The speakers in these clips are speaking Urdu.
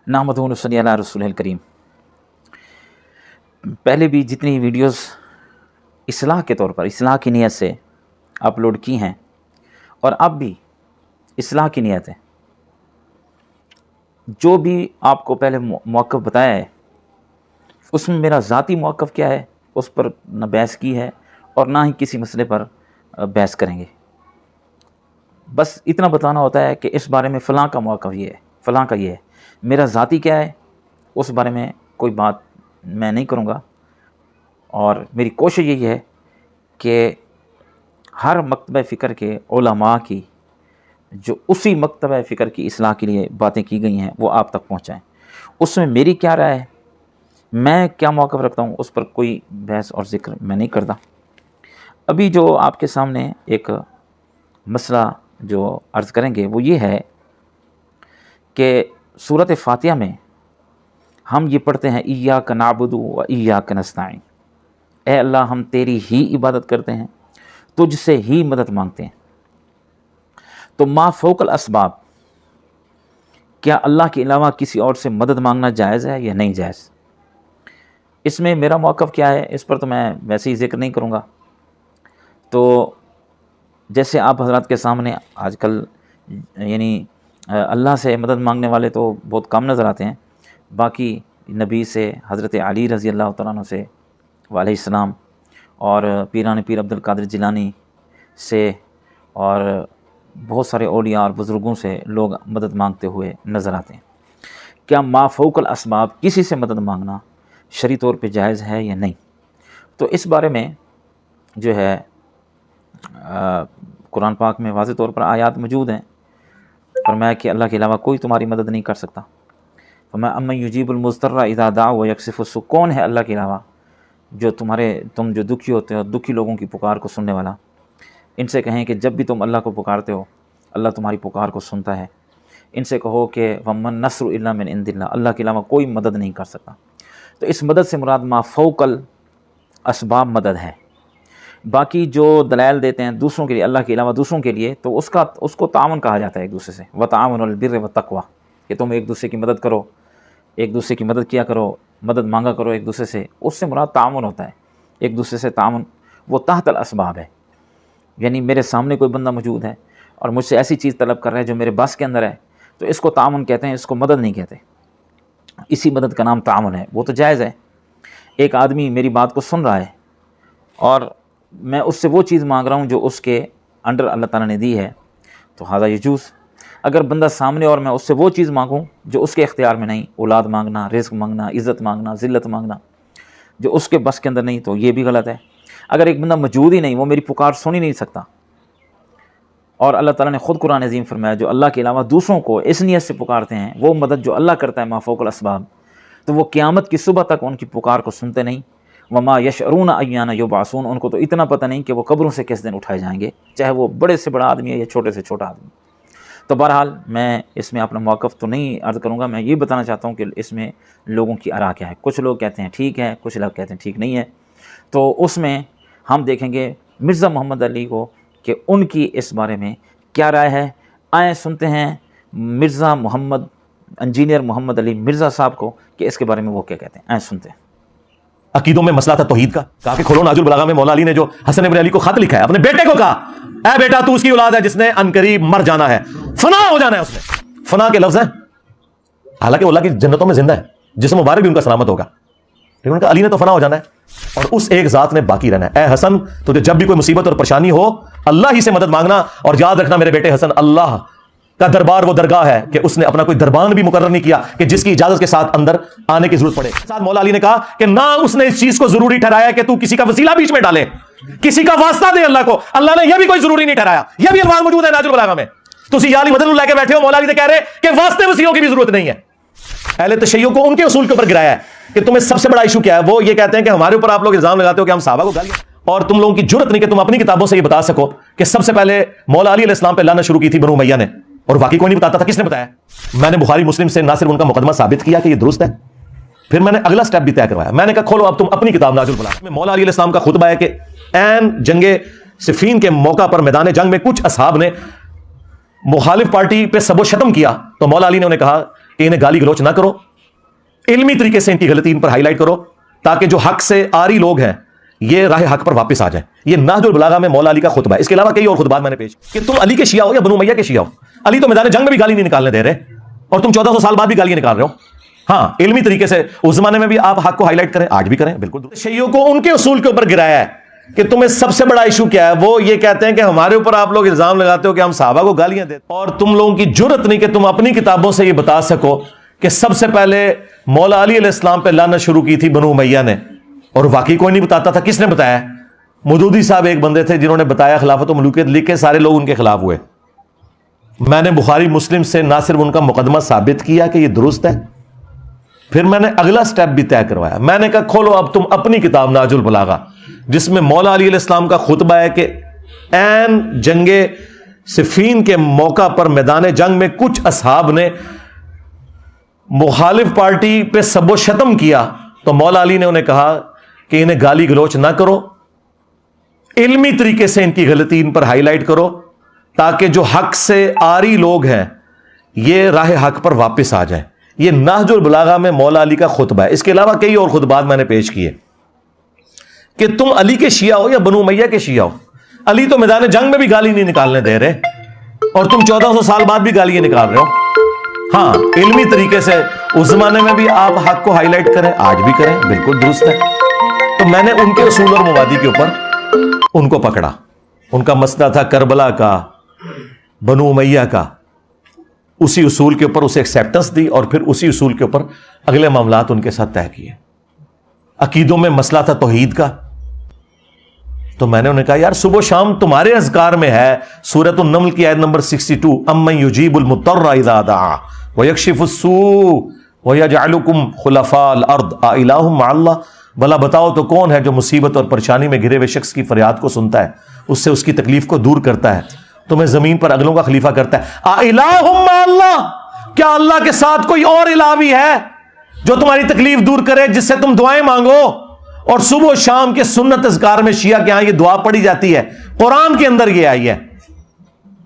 نحمدہ و نصلی علی رسولہ الکریم۔ پہلے بھی جتنی ویڈیوز اصلاح کے طور پر، اصلاح کی نیت سے اپلوڈ کی ہیں، اور اب بھی اصلاح کی نیت ہے، جو بھی آپ کو پہلے موقف بتایا ہے اس میں میرا ذاتی موقف کیا ہے اس پر نہ بحث کی ہے اور نہ ہی کسی مسئلے پر بحث کریں گے۔ بس اتنا بتانا ہوتا ہے کہ اس بارے میں فلاں کا موقف یہ ہے، فلاں کا یہ ہے، میرا ذاتی کیا ہے اس بارے میں کوئی بات میں نہیں کروں گا۔ اور میری کوشش یہی ہے کہ ہر مکتبہ فکر کے علماء کی جو اسی مکتبہ فکر کی اصلاح کے لیے باتیں کی گئی ہیں وہ آپ تک پہنچائیں۔ اس میں میری کیا رائے ہے، میں کیا موقف رکھتا ہوں، اس پر کوئی بحث اور ذکر میں نہیں کرتا۔ ابھی جو آپ کے سامنے ایک مسئلہ جو عرض کریں گے وہ یہ ہے کہ سورۃ فاتحہ میں ہم یہ پڑھتے ہیں ایاک نعبد و ایاک نستعین، اے اللہ ہم تیری ہی عبادت کرتے ہیں، تجھ سے ہی مدد مانگتے ہیں۔ تو ما فوق الاسباب، کیا اللہ کے علاوہ کسی اور سے مدد مانگنا جائز ہے یا نہیں جائز؟ اس میں میرا موقف کیا ہے اس پر تو میں ویسے ہی ذکر نہیں کروں گا۔ تو جیسے آپ حضرات کے سامنے آج کل یعنی اللہ سے مدد مانگنے والے تو بہت کم نظر آتے ہیں، باقی نبی سے، حضرت علی رضی اللہ تعالیٰ عنہ سے علیہ السلام، اور پیران پیر عبد القادر جیلانی سے، اور بہت سارے اولیاء اور بزرگوں سے لوگ مدد مانگتے ہوئے نظر آتے ہیں۔ کیا ما فوق الاسباب کسی سے مدد مانگنا شرعی طور پہ جائز ہے یا نہیں؟ تو اس بارے میں جو ہے قرآن پاک میں واضح طور پر آیات موجود ہیں۔ فرمایا کہ اللہ کے علاوہ کوئی تمہاری مدد نہیں کر سکتا۔ فرمایا امن یجیب المضطر اذا دعا ویکشف السوء، کون ہے اللہ کے علاوہ جو تم جو دکھی ہوتے ہو، دکھی لوگوں کی پکار کو سننے والا؟ ان سے کہیں کہ جب بھی تم اللہ کو پکارتے ہو اللہ تمہاری پکار کو سنتا ہے۔ ان سے کہو کہ ومن نصر الا من عند اللہ، اللہ کے علاوہ کوئی مدد نہیں کر سکتا۔ تو اس مدد سے مراد ما فوق الاسباب مدد ہے۔ باقی جو دلائل دیتے ہیں دوسروں کے لیے، اللہ کے علاوہ دوسروں کے لیے، تو اس کو تعاون کہا جاتا ہے ایک دوسرے سے، وتعاونوا علی البر والتقوی، کہ تم ایک دوسرے کی مدد کرو، ایک دوسرے کی مدد کیا کرو، مدد مانگا کرو ایک دوسرے سے۔ اس سے مراد تعاون ہوتا ہے، ایک دوسرے سے تعاون، وہ تحت الاسباب ہے۔ یعنی میرے سامنے کوئی بندہ موجود ہے اور مجھ سے ایسی چیز طلب کر رہا ہے جو میرے بس کے اندر ہے، تو اس کو تعاون کہتے ہیں، اس کو مدد نہیں کہتے۔ اسی مدد کا نام تعاون ہے، وہ تو جائز ہے۔ ایک آدمی میری بات کو سن رہا ہے اور میں اس سے وہ چیز مانگ رہا ہوں جو اس کے انڈر اللہ تعالیٰ نے دی ہے، تو ھذا یجوز۔ اگر بندہ سامنے اور میں اس سے وہ چیز مانگوں جو اس کے اختیار میں نہیں، اولاد مانگنا، رزق مانگنا، عزت مانگنا، ذلت مانگنا، جو اس کے بس کے اندر نہیں، تو یہ بھی غلط ہے۔ اگر ایک بندہ موجود ہی نہیں، وہ میری پکار سن ہی نہیں سکتا، اور اللہ تعالیٰ نے خود قرآن عظیم فرمایا جو اللہ کے علاوہ دوسروں کو اس نیت سے پکارتے ہیں، وہ مدد جو اللہ کرتا ہے ما فوق الاسباب، تو وہ قیامت کی صبح تک ان کی پکار کو سنتے نہیں۔ وما یشعرون ایان یبعثون، ان کو تو اتنا پتہ نہیں کہ وہ قبروں سے کس دن اٹھائے جائیں گے، چاہے وہ بڑے سے بڑا آدمی ہے یا چھوٹے سے چھوٹا آدمی۔ تو بہرحال میں اس میں اپنا موقف تو نہیں عرض کروں گا، میں یہ بتانا چاہتا ہوں کہ اس میں لوگوں کی آراء کیا ہے۔ کچھ لوگ کہتے ہیں ٹھیک ہے، کچھ لوگ کہتے ہیں ٹھیک نہیں ہے۔ تو اس میں ہم دیکھیں گے مرزا محمد علی کو کہ ان کی اس بارے میں کیا رائے ہے۔ آئیں سنتے ہیں مرزا محمد انجینئر محمد علی مرزا صاحب کو کہ اس کے بارے میں وہ کیا کہتے ہیں، آئیں سنتے ہیں۔ عقیدوں میں مسئلہ تھا توحید کا، کہا کہ کھولو ناج البلاغہ میں مولا علی نے جو حسن ابن علی کو خط لکھا ہے، اپنے بیٹے کو کہا اے بیٹا تو اس کی اولاد ہے جس نے عنقریب مر جانا ہے، فنا ہو جانا ہے۔ اس نے فنا کے لفظ ہیں، حالانکہ اللہ کی جنتوں میں زندہ ہے، جسم مبارک بھی ان کا سلامت ہوگا، لیکن ان کا علی نے تو فنا ہو جانا ہے اور اس ایک ذات نے باقی رہنا ہے۔ اے حسن تجھے جب بھی کوئی مصیبت اور پریشانی ہو اللہ ہی سے مدد مانگنا، اور یاد رکھنا میرے بیٹے حسن، اللہ کا دربار وہ درگاہ ہے کہ اس نے اپنا کوئی دربان بھی مقرر نہیں کیا کہ جس کی اجازت کے ساتھ اندر آنے کی ضرورت پڑے۔ ساتھ مولا علی نے کہا کہ نہ اس نے اس چیز کو ضروری ٹھہرایا کہ تو کسی کا وسیلہ بیچ میں ڈالے، کسی کا واسطہ دے اللہ کو، اللہ نے یہ بھی کوئی ضروری نہیں ٹھہرایا۔ یہ بھی الفاظ موجود ہے ناج البلاغہ میں۔ تسی یا علی مدد لے کے بیٹھے ہو، مولا علی سے کہہ رہے کہ واسطے وسیلوں کی بھی ضرورت نہیں ہے۔ اہل تشیع کو ان کے اصول کے اوپر گرایا ہے کہ تمہیں سب سے بڑا ایشو کیا ہے، وہ یہ کہتے ہیں کہ ہمارے اوپر آپ لوگ الزام لگاتے ہو کہ ہم صحابہ کو گالیاں، اور تم لوگوں کی جرت نہیں کہ تم اپنی کتابوں سے یہ بتا سکو کہ سب سے پہلے مولا علی علیہ السلام پہ لعنت شروع کی تھی بنو امیہ نے، اور واقعی کوئی نہیں بتاتا تھا۔ کس نے بتایا؟ میں نے بخاری مسلم سے نہ صرف ان کا مقدمہ ثابت کیا کہ یہ درست ہے، پھر میں نے اگلا سٹیپ بھی طے کروایا۔ میں نے کہا کھولو اب تم اپنی کتاب ناج البلاغہ میں مولا علی علیہ السلام کا خطبہ ہے کہ عین جنگ صفین کے موقع پر میدان جنگ میں کچھ اصحاب نے مخالف پارٹی پہ سب و شتم کیا، تو مولا علی نے انہیں کہا کہ انہیں گالی گلوچ نہ کرو, علمی طریقے سے ان کی غلطی ان پر ہائی لائٹ کرو, تاکہ جو حق سے آری لوگ ہیں یہ راہ حق پر واپس آ جائیں. یہ نہج البلاغہ میں مولا علی کا خطبہ ہے. اس کے علاوہ کئی اور خطبات میں نے پیش کہ تم علی کے شیعہ ہو یا بنو امیہ کے شیعہ ہو, علی تو میدان جنگ میں بھی گالی نہیں نکالنے دے رہے, اور تم 1400 سال بعد بھی گالیاں نکال رہے ہو. ہاں, علمی طریقے سے اس زمانے میں بھی آپ حق کو ہائی لائٹ کریں, آج بھی کریں, بالکل. شیعوں کو ان کے اصول کے اوپر گرایا ہے کہ تمہیں سب سے بڑا ایشو کیا ہے, وہ یہ کہتے ہیں کہ ہمارے اوپر آپ لوگ الزام لگاتے ہو کہ ہم صحابہ کو گالیاں دیتے, اور تم لوگوں کی جرت نہیں کہ تم اپنی کتابوں سے یہ بتا سکو کہ سب سے پہلے مولا علی علیہ السلام پہ لعنت شروع کی تھی بنو امیہ نے, اور واقعی کوئی نہیں بتاتا تھا. کس نے بتایا؟ مودودی صاحب ایک بندے تھے جنہوں نے بتایا, خلافت و ملوکیت لکھ کے سارے لوگ ان کے خلاف ہوئے. میں نے بخاری مسلم سے نہ صرف ان کا مقدمہ ثابت کیا کہ یہ درست ہے, پھر میں نے اگلا سٹیپ بھی طے کروایا. میں نے کہا کھولو اب تم اپنی کتاب نہج البلاغہ, جس میں مولا علی علیہ السلام کا خطبہ ہے کہ عین جنگ صفین کے موقع پر میدان جنگ میں کچھ اصحاب نے مخالف پارٹی پہ سب و شتم کیا, تو مولا علی نے انہیں کہا کہ انہیں گالی گلوچ نہ کرو, علمی طریقے سے ان کی غلطی ان پر ہائی لائٹ کرو, تاکہ جو حق سے آری لوگ ہیں یہ راہ حق پر واپس آ جائیں. یہ نہج البلاغہ میں مولا علی کا خطبہ ہے. اس کے علاوہ کئی اور خطبات میں نے پیش کیے کہ تم علی کے شیعہ ہو یا بنو امیہ کے شیعہ ہو, علی تو میدان جنگ میں بھی گالی نہیں نکالنے دے رہے, اور تم 1400 سال بعد بھی گالیاں نکال رہے ہو. ہاں, علمی طریقے سے اس زمانے میں بھی آپ حق کو ہائی لائٹ کریں, آج بھی کریں, بالکل درست ہے. تو میں نے ان کے اصول اور مبادی کے اوپر ان کو پکڑا. ان کا مسئلہ تھا کربلا کا, بنو امیہ کا, اسی اصول کے اوپر اسے ایکسیپٹنس دی, اور پھر اسی اصول کے اوپر اگلے معاملات ان کے ساتھ طے کیے. عقیدوں میں مسئلہ تھا توحید کا, تو میں نے انہیں کہا یار صبح و شام تمہارے اذکار میں ہے, سورۃ النمل کی آیت نمبر 62, امن یجیب المضطر اذا دعا ویکشف السوء ویجعلکم خلفاء الارض االہ مع اللہ. بھلا بتاؤ تو کون ہے جو مصیبت اور پریشانی میں گھرے ہوئے شخص کی فریاد کو سنتا ہے, اس سے اس کی تکلیف کو دور کرتا ہے, تمہیں زمین پر اگلوں کا خلیفہ کرتا ہے. االہ مع اللہ, کیا اللہ کے ساتھ کوئی اور الہ بھی ہے جو تمہاری تکلیف دور کرے, جس سے تم دعائیں مانگو؟ اور صبح و شام کے سنت اذکار میں شیعہ کے ہاں یہ دعا پڑھی جاتی ہے, قرآن کے اندر یہ آئی ہے.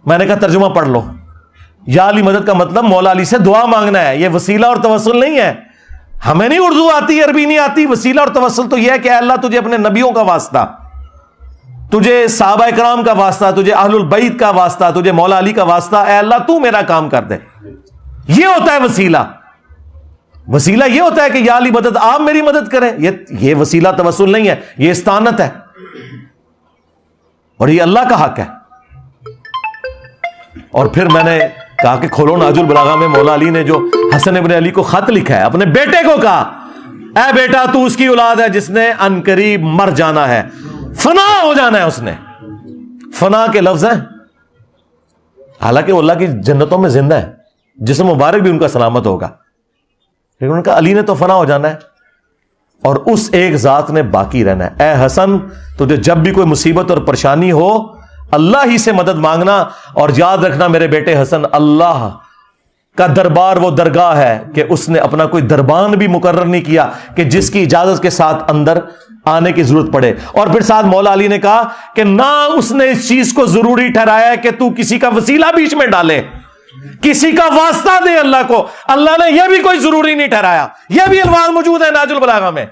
میں نے کہا ترجمہ پڑھ لو. یا علی مدد کا مطلب مولا علی سے دعا مانگنا ہے, یہ وسیلہ اور توسل نہیں ہے. ہمیں نہیں اردو آتی, عربی نہیں آتی. وسیلہ اور توسل تو یہ ہے کہ اے اللہ تجھے اپنے نبیوں کا واسطہ, تجھے صحابہ کرام کا واسطہ, تجھے اہل البیت کا واسطہ, تجھے مولا علی کا واسطہ, اے اللہ تو میرا کام کر دے. یہ ہوتا ہے وسیلہ. وسیلہ یہ ہوتا ہے کہ یا علی مدد, آپ میری مدد کریں. یہ وسیلہ توسل نہیں ہے, یہ استعانت ہے, اور یہ اللہ کا حق ہے. اور پھر میں نے کہا کہ کھولو نہج البلاغہ میں مولا علی نے جو حسن ابن علی کو خط لکھا ہے, اپنے بیٹے کو کہا اے بیٹا تو اس کی اولاد ہے جس نے ان قریب مر جانا ہے, فنا ہو جانا ہے. اس نے فنا کے لفظ ہیں, حالانکہ وہ اللہ کی جنتوں میں زندہ ہے, جسم مبارک بھی ان کا سلامت ہوگا, لیکن ان کا علی نے تو فنا ہو جانا ہے, اور اس ایک ذات نے باقی رہنا ہے. اے حسن, تجھے جب بھی کوئی مصیبت اور پریشانی ہو اللہ ہی سے مدد مانگنا, اور یاد رکھنا میرے بیٹے حسن, اللہ کا دربار وہ درگاہ ہے کہ اس نے اپنا کوئی دربان بھی مقرر نہیں کیا کہ جس کی اجازت کے ساتھ اندر آنے کی ضرورت پڑے. اور پھر ساتھ مولا علی نے کہا کہ نہ اس نے اس چیز کو ضروری ٹھہرایا ہے کہ تو کسی کا وسیلہ بیچ میں ڈالے, کسی کا واسطہ دے اللہ کو. اللہ نے یہ بھی کوئی ضروری نہیں ٹھہرایا. یہ بھی الفاظ موجود ہے نہج البلاغہ میں.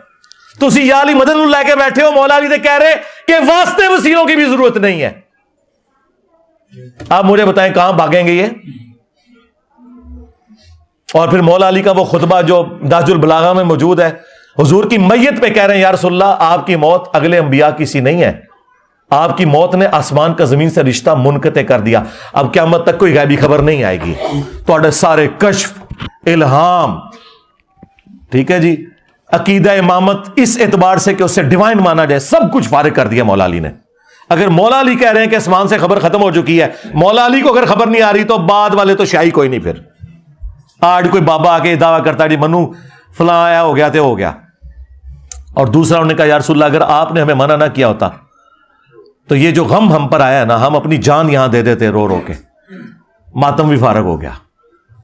تسی یا علی مدد لے کے بیٹھے ہو, مولا علی نے کہہ رہے کہ واسطے وسیلوں کی بھی ضرورت نہیں ہے. آپ مجھے بتائیں کہاں بھاگیں گے یہ؟ اور پھر مولا علی کا وہ خطبہ جو نہج البلاغہ میں موجود ہے, حضور کی میت پہ کہہ رہے ہیں یا رسول اللہ آپ کی موت اگلے انبیاء کی سی نہیں ہے, آپ کی موت نے آسمان کا زمین سے رشتہ منقطع کر دیا, اب قیامت تک کوئی غیبی خبر نہیں آئے گی. تو سارے کشف, الہام, ٹھیک ہے جی, عقیدہ امامت اس اعتبار سے کہ اسے ڈیوائن مانا جائے, سب کچھ فارغ کر دیا مولا علی نے. اگر مولا علی کہہ رہے ہیں کہ آسمان سے خبر ختم ہو چکی ہے, مولا علی کو اگر خبر نہیں آ رہی تو بعد والے تو شاہی کوئی نہیں. پھر آج کوئی بابا آ کے دعویٰ کرتا ہے جی منو فلاں آیا ہو گیا تو ہو گیا. اور دوسرا انہوں نے کہا یا رسول اللہ اگر آپ نے ہمیں منع نہ کیا ہوتا تو یہ جو غم ہم پر آیا نا, ہم اپنی جان یہاں دے دیتے رو رو کے, ماتم بھی فارغ ہو گیا.